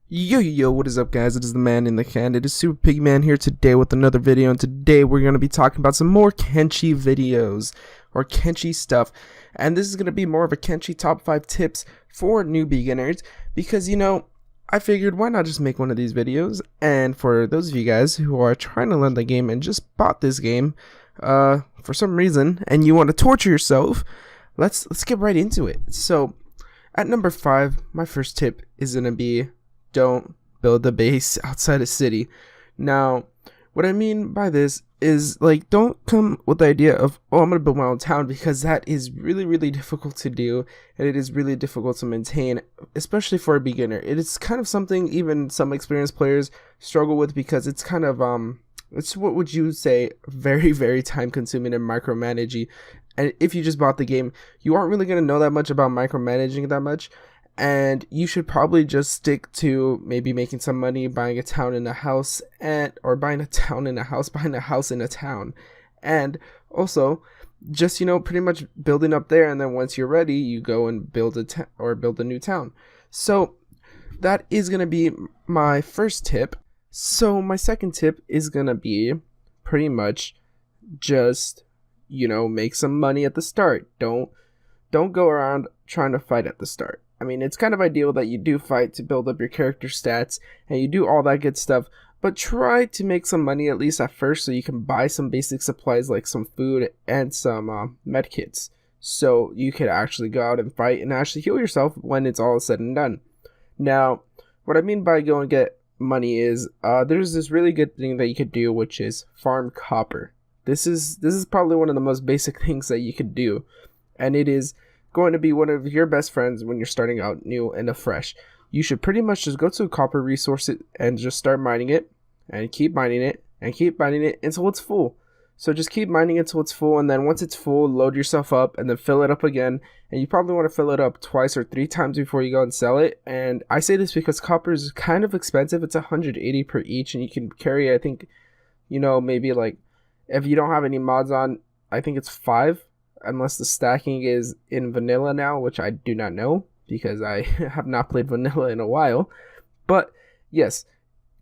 Yo, what is up, guys? It is the man in the can. It is Super Pigman here today with another video, and today we're going to be talking about some more Kenshi videos, or Kenshi stuff, and this is going to be more of a Kenshi top 5 tips for new beginners, because, I figured why not just make one of these videos, and for those of you guys who are trying to learn the game and just bought this game, for some reason, and you want to torture yourself, let's get right into it. So, at number 5, my first tip is going to be don't build a base outside a city. Now, what I mean by this is, don't come with the idea of, oh, I'm going to build my own town, because that is really difficult to do, and it is really difficult to maintain, especially for a beginner. It is kind of something even some experienced players struggle with, because it's kind of, it's what would you say, very time consuming and micromanaging. And if you just bought the game, you aren't really going to know that much about micromanaging that much. And you should probably just stick to maybe making some money, buying a town in a house, or buying a town in a house, buying a house in a town. And also, just, pretty much building up there, and then once you're ready, you go and build a new town. So, that is going to be my first tip. So, my second tip is going to be pretty much just, make some money at the start. Don't go around trying to fight at the start. I mean, it's kind of ideal that you do fight to build up your character stats, and you do all that good stuff, but try to make some money at least at first, so you can buy some basic supplies like some food and some med kits, so you could actually go out and fight and actually heal yourself when it's all said and done. Now, what I mean by go and get money is, there's this really good thing that you could do, which is farm copper. This is probably one of the most basic things that you could do, and it is going to be one of your best friends when you're starting out new and afresh. You should pretty much just go to a copper resource and just start mining it, and keep mining it, and keep mining it until it's full. So just keep mining it until it's full, and then once it's full, load yourself up, and then fill it up again. And you probably want to fill it up twice or 3 times before you go and sell it. And I say this because copper is kind of expensive. It's 180 per each, and you can carry, I think, maybe if you don't have any mods on, I think it's 5. Unless the stacking is in vanilla now, which I do not know, because I have not played vanilla in a while. But yes,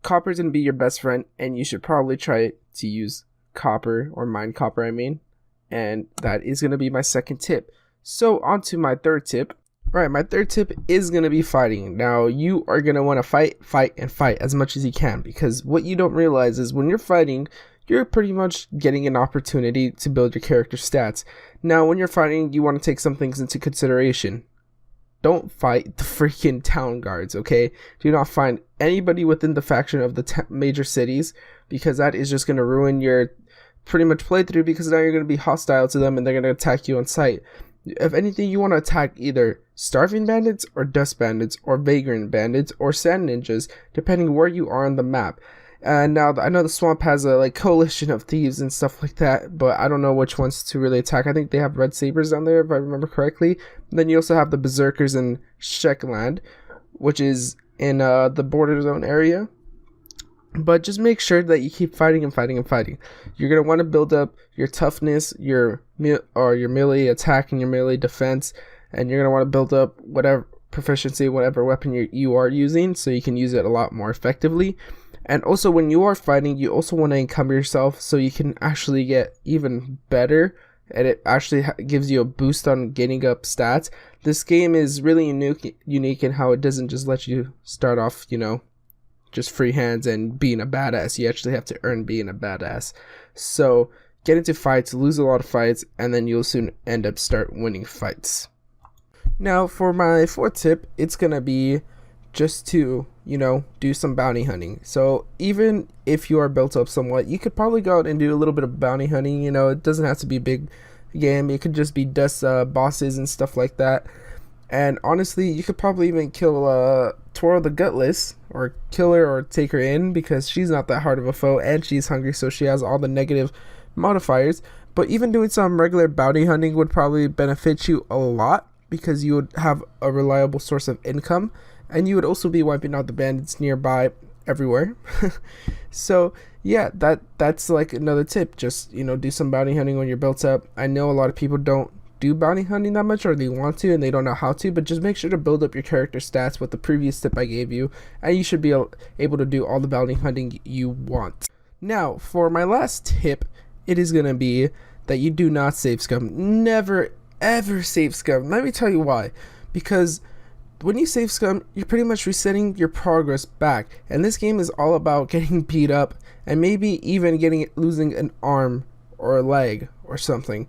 copper is going to be your best friend, and you should probably try to use copper, or mine copper, I mean. And that is going to be my second tip. So on to my third tip. Right, my third tip is going to be fighting. Now, you are going to want to fight as much as you can, because what you don't realize is when you're fighting, you're pretty much getting an opportunity to build your character stats. Now, when you're fighting, you want to take some things into consideration. Don't fight the freaking town guards, okay? Do not find anybody within the faction of the major cities, because that is just going to ruin your pretty much playthrough, because now you're going to be hostile to them and they're going to attack you on sight. If anything, you want to attack either starving bandits or dust bandits or vagrant bandits or sand ninjas, depending where you are on the map. And now I know the swamp has a coalition of thieves and stuff like that, but I don't know which ones to really attack. I think they have red sabers down there, if I remember correctly. And then you also have the berserkers in Shekland, which is in the border zone area. But just make sure that you keep fighting and fighting. You're gonna want to build up your toughness, your melee attack, and your melee defense, and you're gonna want to build up whatever proficiency, whatever weapon you are using, so you can use it a lot more effectively. And also, when you are fighting, you also want to encumber yourself so you can actually get even better, and it actually gives you a boost on getting up stats. This game is really unique in how it doesn't just let you start off, just free hands and being a badass. You actually have to earn being a badass. So get into fights, lose a lot of fights, and then you'll soon end up start winning fights. Now, for my fourth tip, it's going to be just to, do some bounty hunting. So even if you are built up somewhat, you could probably go out and do a little bit of bounty hunting. It doesn't have to be a big game. It could just be dust bosses and stuff like that. And honestly, you could probably even kill Toro the Gutless, or kill her or take her in, because she's not that hard of a foe, and she's hungry, so she has all the negative modifiers. But even doing some regular bounty hunting would probably benefit you a lot, because you would have a reliable source of income, and you would also be wiping out the bandits nearby everywhere. So yeah, that's another tip. Just do some bounty hunting when you're built up. I know a lot of people don't do bounty hunting that much, or they want to and they don't know how to, but just make sure to build up your character stats with the previous tip I gave you, and you should be able to do all the bounty hunting you want. Now, for my last tip, it is going to be that you do not save scum. Never, ever save scum. Let me tell you why. Because when you save scum, you're pretty much resetting your progress back. And this game is all about getting beat up and maybe even losing an arm or a leg or something.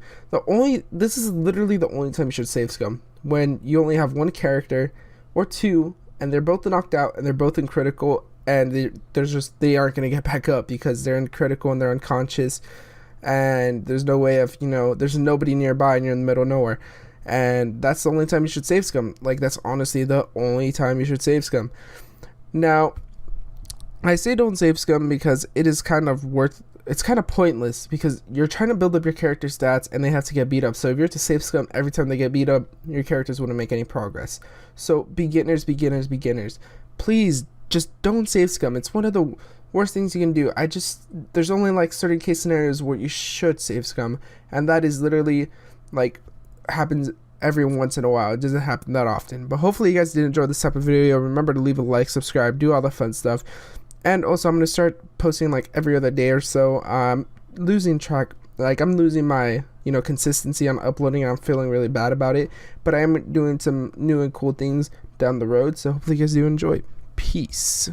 This is literally the only time you should save scum. When you only have one character or two, and they're both knocked out and they're both in critical, and they aren't going to get back up because they're in critical and they're unconscious, and there's no way of, there's nobody nearby and you're in the middle of nowhere. And that's the only time you should save scum. Like, that's honestly the only time you should save scum. Now, I say don't save scum because it's kind of pointless, because you're trying to build up your character stats and they have to get beat up. So if you're to save scum every time they get beat up, your characters wouldn't make any progress. So beginners, please just don't save scum. It's one of the worst things you can do. There's only like certain case scenarios where you should save scum, and that is literally like happens every once in a while. It doesn't happen that often. But hopefully you guys did enjoy this type of video. Remember to leave a like, subscribe, do all the fun stuff. And also, I'm going to start posting like every other day or so. Losing track, like I'm losing my, consistency on uploading, and I'm feeling really bad about it. But I am doing some new and cool things down the road. So hopefully you guys do enjoy. Peace.